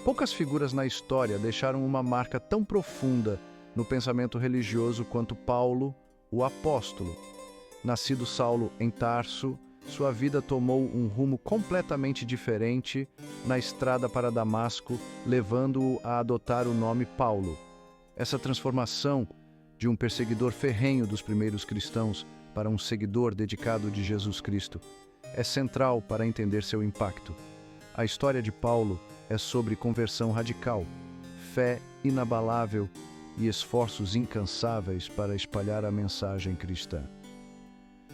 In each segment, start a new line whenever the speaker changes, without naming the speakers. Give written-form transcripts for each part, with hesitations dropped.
Poucas figuras na história deixaram uma marca tão profunda no pensamento religioso quanto Paulo, o apóstolo. Nascido Saulo em Tarso, sua vida tomou um rumo completamente diferente na estrada para Damasco, levando-o a adotar o nome Paulo. Essa transformação de um perseguidor ferrenho dos primeiros cristãos para um seguidor dedicado de Jesus Cristo é central para entender seu impacto. A história de Paulo é sobre conversão radical, fé inabalável e esforços incansáveis para espalhar a mensagem cristã.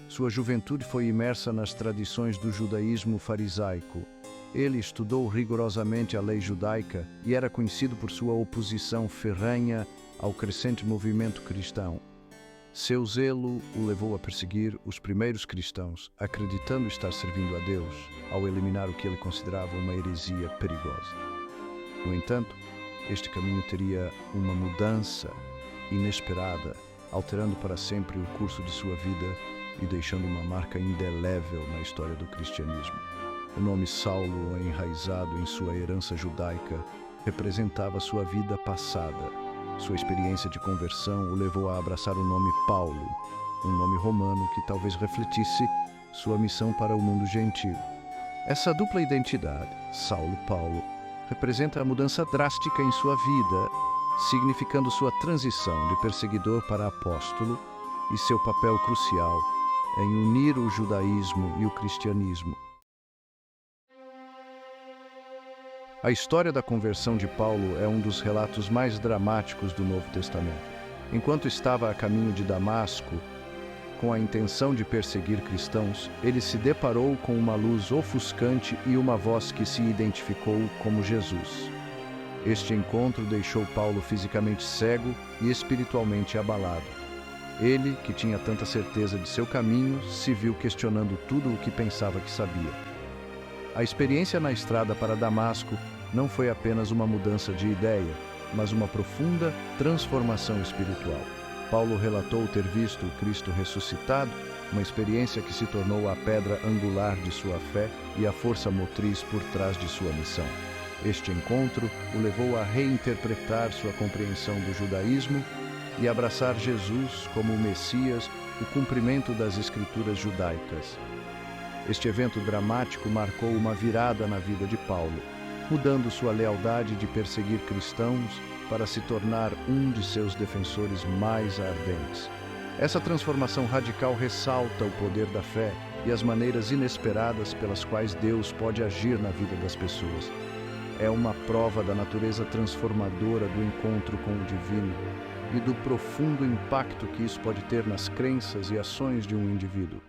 Sua juventude foi imersa nas tradições do judaísmo farisaico. Ele estudou rigorosamente a lei judaica e era conhecido por sua oposição ferrenha ao crescente movimento cristão. Seu zelo o levou a perseguir os primeiros cristãos, acreditando estar servindo a Deus ao eliminar o que ele considerava uma heresia perigosa. No entanto, este caminho teria uma mudança inesperada, alterando para sempre o curso de sua vida e deixando uma marca indelével na história do cristianismo. O nome Saulo, enraizado em sua herança judaica, representava sua vida passada. Sua experiência de conversão o levou a abraçar o nome Paulo, um nome romano que talvez refletisse sua missão para o mundo gentil. Essa dupla identidade, Saulo-Paulo, representa a mudança drástica em sua vida, significando sua transição de perseguidor para apóstolo e seu papel crucial em unir o judaísmo e o cristianismo. A história da conversão de Paulo é um dos relatos mais dramáticos do Novo Testamento. Enquanto estava a caminho de Damasco, com a intenção de perseguir cristãos, ele se deparou com uma luz ofuscante e uma voz que se identificou como Jesus. Este encontro deixou Paulo fisicamente cego e espiritualmente abalado. Ele, que tinha tanta certeza de seu caminho, se viu questionando tudo o que pensava que sabia. A experiência na estrada para Damasco não foi apenas uma mudança de ideia, mas uma profunda transformação espiritual. Paulo relatou ter visto o Cristo ressuscitado, uma experiência que se tornou a pedra angular de sua fé e a força motriz por trás de sua missão. Este encontro o levou a reinterpretar sua compreensão do judaísmo e abraçar Jesus como o Messias, o cumprimento das Escrituras judaicas. Este evento dramático marcou uma virada na vida de Paulo, mudando sua lealdade de perseguir cristãos para se tornar um de seus defensores mais ardentes. Essa transformação radical ressalta o poder da fé e as maneiras inesperadas pelas quais Deus pode agir na vida das pessoas. É uma prova da natureza transformadora do encontro com o divino e do profundo impacto que isso pode ter nas crenças e ações de um indivíduo.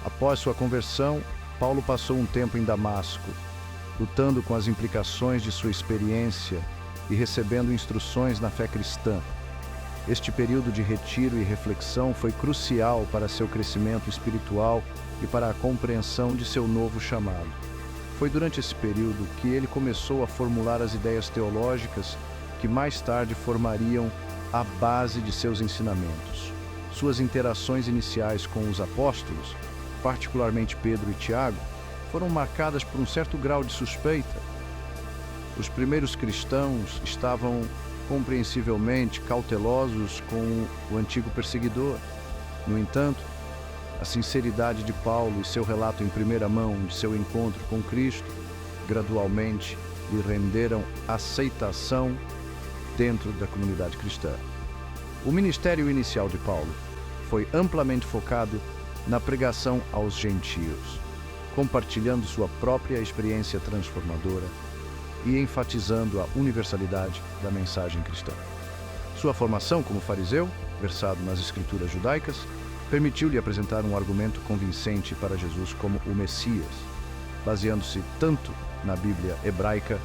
Após sua conversão, Paulo passou um tempo em Damasco, lutando com as implicações de sua experiência e recebendo instruções na fé cristã. Este período de retiro e reflexão foi crucial para seu crescimento espiritual e para a compreensão de seu novo chamado. Foi durante esse período que ele começou a formular as ideias teológicas que mais tarde formariam a base de seus ensinamentos. Suas interações iniciais com os apóstolos, particularmente Pedro e Tiago, foram marcadas por um certo grau de suspeita. Os primeiros cristãos estavam compreensivelmente cautelosos com o antigo perseguidor. No entanto, a sinceridade de Paulo e seu relato em primeira mão de seu encontro com Cristo gradualmente lhe renderam aceitação dentro da comunidade cristã. O ministério inicial de Paulo foi amplamente focado na pregação aos gentios, compartilhando sua própria experiência transformadora e enfatizando a universalidade da mensagem cristã. Sua formação como fariseu, versado nas escrituras judaicas, permitiu-lhe apresentar um argumento convincente para Jesus como o Messias, baseando-se tanto na Bíblia hebraica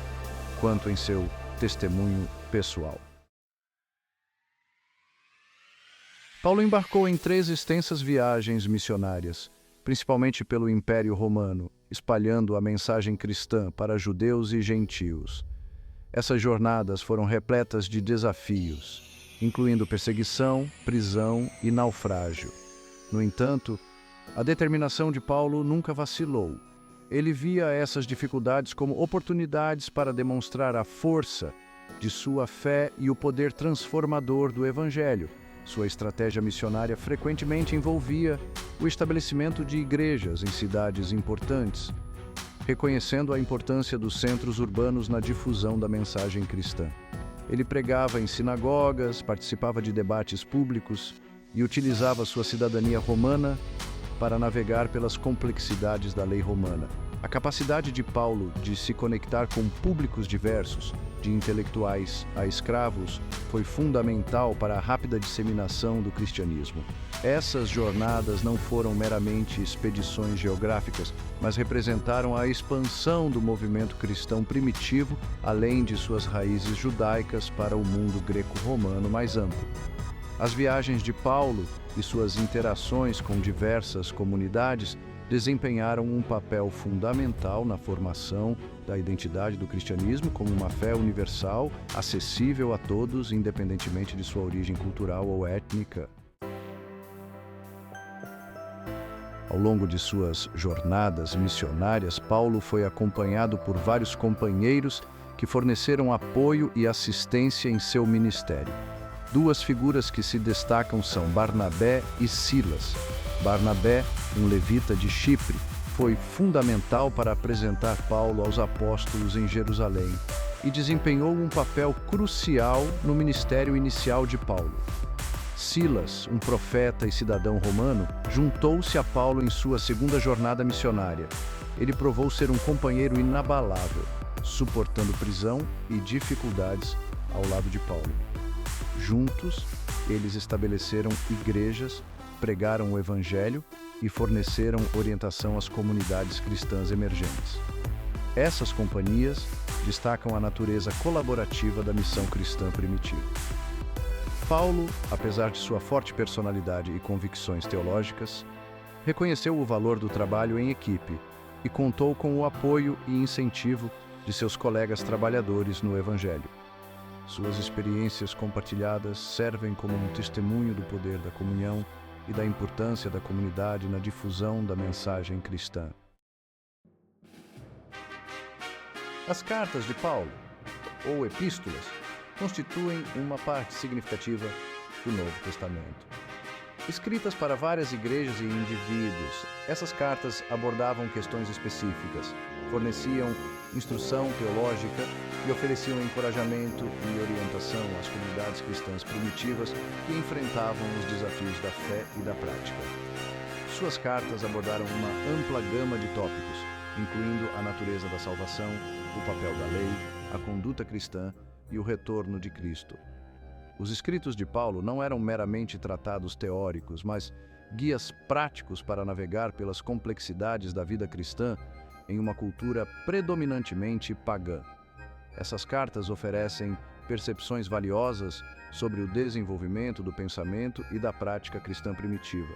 quanto em seu testemunho pessoal. Paulo embarcou em 3 extensas viagens missionárias, principalmente pelo Império Romano, espalhando a mensagem cristã para judeus e gentios. Essas jornadas foram repletas de desafios, incluindo perseguição, prisão e naufrágio. No entanto, a determinação de Paulo nunca vacilou. Ele via essas dificuldades como oportunidades para demonstrar a força de sua fé e o poder transformador do Evangelho. Sua estratégia missionária frequentemente envolvia o estabelecimento de igrejas em cidades importantes, reconhecendo a importância dos centros urbanos na difusão da mensagem cristã. Ele pregava em sinagogas, participava de debates públicos e utilizava sua cidadania romana para navegar pelas complexidades da lei romana. A capacidade de Paulo de se conectar com públicos diversos, de intelectuais a escravos, foi fundamental para a rápida disseminação do cristianismo. Essas jornadas não foram meramente expedições geográficas, mas representaram a expansão do movimento cristão primitivo, além de suas raízes judaicas, para o mundo greco-romano mais amplo. As viagens de Paulo e suas interações com diversas comunidades desempenharam um papel fundamental na formação da identidade do cristianismo como uma fé universal, acessível a todos, independentemente de sua origem cultural ou étnica. Ao longo de suas jornadas missionárias, Paulo foi acompanhado por vários companheiros que forneceram apoio e assistência em seu ministério. Duas figuras que se destacam são Barnabé e Silas. Barnabé, um levita de Chipre, foi fundamental para apresentar Paulo aos apóstolos em Jerusalém e desempenhou um papel crucial no ministério inicial de Paulo. Silas, um profeta e cidadão romano, juntou-se a Paulo em sua segunda jornada missionária. Ele provou ser um companheiro inabalável, suportando prisão e dificuldades ao lado de Paulo. Juntos, eles estabeleceram igrejas, pregaram o Evangelho e forneceram orientação às comunidades cristãs emergentes. Essas companhias destacam a natureza colaborativa da missão cristã primitiva. Paulo, apesar de sua forte personalidade e convicções teológicas, reconheceu o valor do trabalho em equipe e contou com o apoio e incentivo de seus colegas trabalhadores no Evangelho. Suas experiências compartilhadas servem como um testemunho do poder da comunhão e da importância da comunidade na difusão da mensagem cristã. As cartas de Paulo, ou epístolas, constituem uma parte significativa do Novo Testamento. Escritas para várias igrejas e indivíduos, essas cartas abordavam questões específicas, forneciam instrução teológica e ofereciam encorajamento e orientação às comunidades cristãs primitivas que enfrentavam os desafios da fé e da prática. Suas cartas abordaram uma ampla gama de tópicos, incluindo a natureza da salvação, o papel da lei, a conduta cristã e o retorno de Cristo. Os escritos de Paulo não eram meramente tratados teóricos, mas guias práticos para navegar pelas complexidades da vida cristã em uma cultura predominantemente pagã. Essas cartas oferecem percepções valiosas sobre o desenvolvimento do pensamento e da prática cristã primitiva.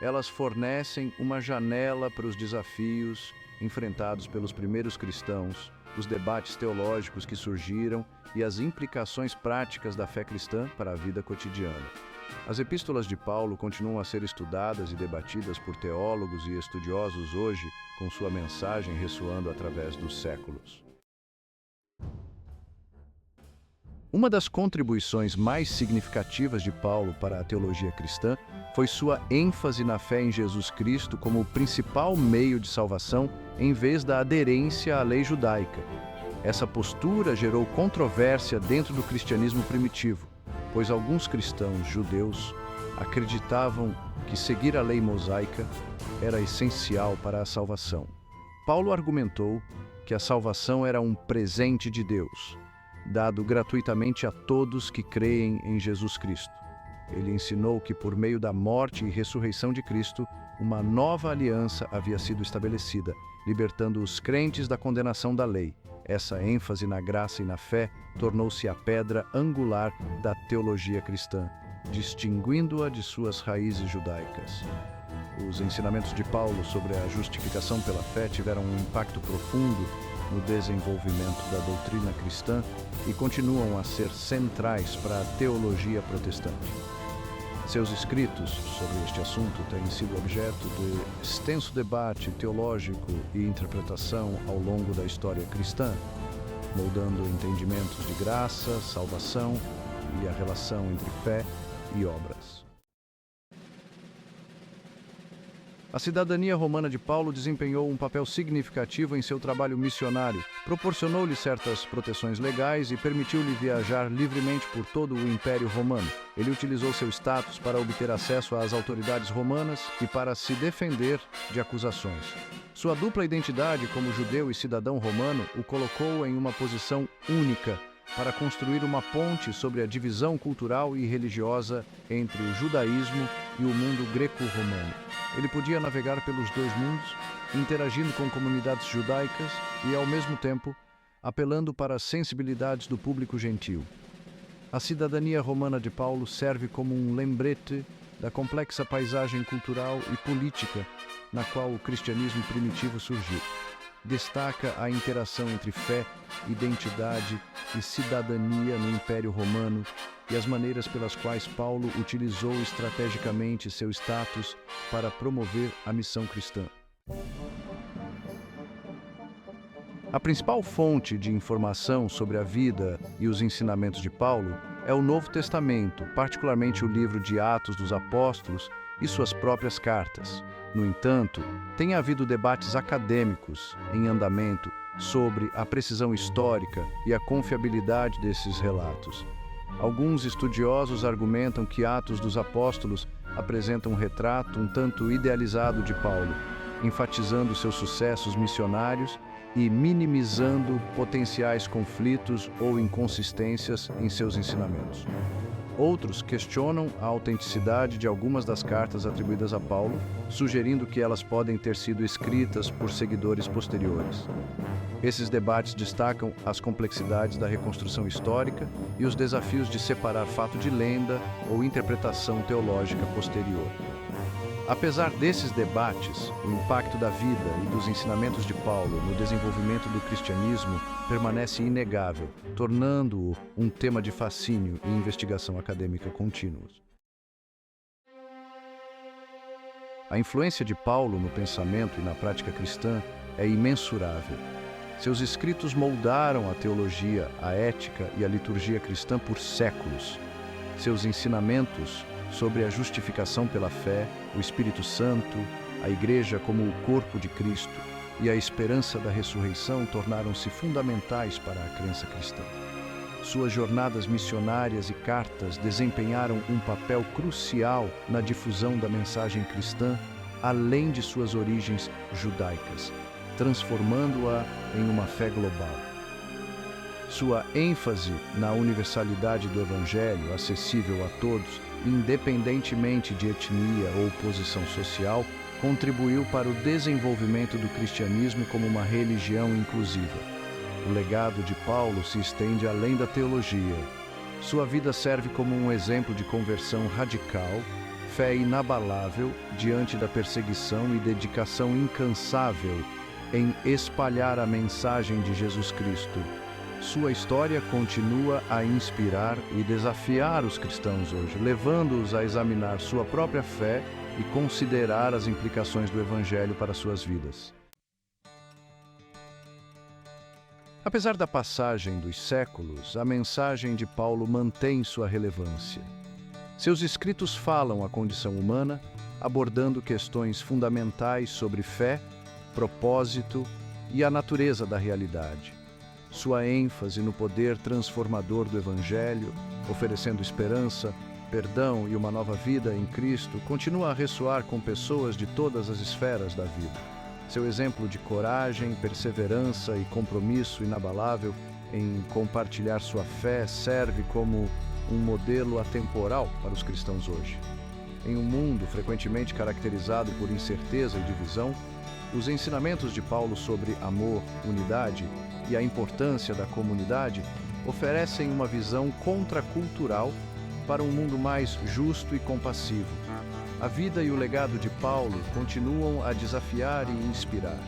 Elas fornecem uma janela para os desafios enfrentados pelos primeiros cristãos, os debates teológicos que surgiram e as implicações práticas da fé cristã para a vida cotidiana. As epístolas de Paulo continuam a ser estudadas e debatidas por teólogos e estudiosos hoje, com sua mensagem ressoando através dos séculos. Uma das contribuições mais significativas de Paulo para a teologia cristã foi sua ênfase na fé em Jesus Cristo como o principal meio de salvação, em vez da aderência à lei judaica. Essa postura gerou controvérsia dentro do cristianismo primitivo, pois alguns cristãos judeus acreditavam que seguir a lei mosaica era essencial para a salvação. Paulo argumentou que a salvação era um presente de Deus, dado gratuitamente a todos que creem em Jesus Cristo. Ele ensinou que por meio da morte e ressurreição de Cristo, uma nova aliança havia sido estabelecida, libertando os crentes da condenação da lei. Essa ênfase na graça e na fé tornou-se a pedra angular da teologia cristã, distinguindo-a de suas raízes judaicas. Os ensinamentos de Paulo sobre a justificação pela fé tiveram um impacto profundo no desenvolvimento da doutrina cristã e continuam a ser centrais para a teologia protestante. Seus escritos sobre este assunto têm sido objeto de extenso debate teológico e interpretação ao longo da história cristã, moldando entendimentos de graça, salvação e a relação entre fé e obras. A cidadania romana de Paulo desempenhou um papel significativo em seu trabalho missionário, proporcionou-lhe certas proteções legais e permitiu-lhe viajar livremente por todo o Império Romano. Ele utilizou seu status para obter acesso às autoridades romanas e para se defender de acusações. Sua dupla identidade como judeu e cidadão romano o colocou em uma posição única para construir uma ponte sobre a divisão cultural e religiosa entre o judaísmo e o mundo greco-romano. Ele podia navegar pelos dois mundos, interagindo com comunidades judaicas e, ao mesmo tempo, apelando para as sensibilidades do público gentil. A cidadania romana de Paulo serve como um lembrete da complexa paisagem cultural e política na qual o cristianismo primitivo surgiu. Destaca a interação entre fé, identidade e cidadania no Império Romano e as maneiras pelas quais Paulo utilizou estrategicamente seu status para promover a missão cristã. A principal fonte de informação sobre a vida e os ensinamentos de Paulo é o Novo Testamento, particularmente o livro de Atos dos Apóstolos e suas próprias cartas. No entanto, tem havido debates acadêmicos em andamento sobre a precisão histórica e a confiabilidade desses relatos. Alguns estudiosos argumentam que Atos dos Apóstolos apresenta um retrato um tanto idealizado de Paulo, enfatizando seus sucessos missionários e minimizando potenciais conflitos ou inconsistências em seus ensinamentos. Outros questionam a autenticidade de algumas das cartas atribuídas a Paulo, sugerindo que elas podem ter sido escritas por seguidores posteriores. Esses debates destacam as complexidades da reconstrução histórica e os desafios de separar fato de lenda ou interpretação teológica posterior. Apesar desses debates, o impacto da vida e dos ensinamentos de Paulo no desenvolvimento do cristianismo permanece inegável, tornando-o um tema de fascínio e investigação acadêmica contínuos. A influência de Paulo no pensamento e na prática cristã é imensurável. Seus escritos moldaram a teologia, a ética e a liturgia cristã por séculos. Seus ensinamentos sobre a justificação pela fé, o Espírito Santo, a Igreja como o corpo de Cristo e a esperança da ressurreição tornaram-se fundamentais para a crença cristã. Suas jornadas missionárias e cartas desempenharam um papel crucial na difusão da mensagem cristã, além de suas origens judaicas, transformando-a em uma fé global. Sua ênfase na universalidade do Evangelho, acessível a todos, independentemente de etnia ou posição social, contribuiu para o desenvolvimento do cristianismo como uma religião inclusiva. O legado de Paulo se estende além da teologia. Sua vida serve como um exemplo de conversão radical, fé inabalável diante da perseguição e dedicação incansável em espalhar a mensagem de Jesus Cristo. Sua história continua a inspirar e desafiar os cristãos hoje, levando-os a examinar sua própria fé e considerar as implicações do Evangelho para suas vidas. Apesar da passagem dos séculos, a mensagem de Paulo mantém sua relevância. Seus escritos falam a condição humana, abordando questões fundamentais sobre fé, propósito e a natureza da realidade. Sua ênfase no poder transformador do Evangelho, oferecendo esperança, perdão e uma nova vida em Cristo, continua a ressoar com pessoas de todas as esferas da vida. Seu exemplo de coragem, perseverança e compromisso inabalável em compartilhar sua fé serve como um modelo atemporal para os cristãos hoje. Em um mundo frequentemente caracterizado por incerteza e divisão, os ensinamentos de Paulo sobre amor, unidade e a importância da comunidade oferecem uma visão contracultural para um mundo mais justo e compassivo. A vida e o legado de Paulo continuam a desafiar e inspirar,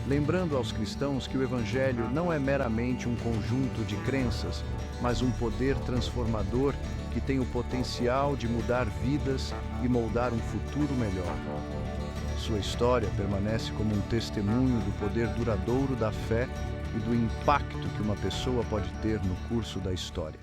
lembrando aos cristãos que o Evangelho não é meramente um conjunto de crenças, mas um poder transformador que tem o potencial de mudar vidas e moldar um futuro melhor. Sua história permanece como um testemunho do poder duradouro da fé e do impacto que uma pessoa pode ter no curso da história.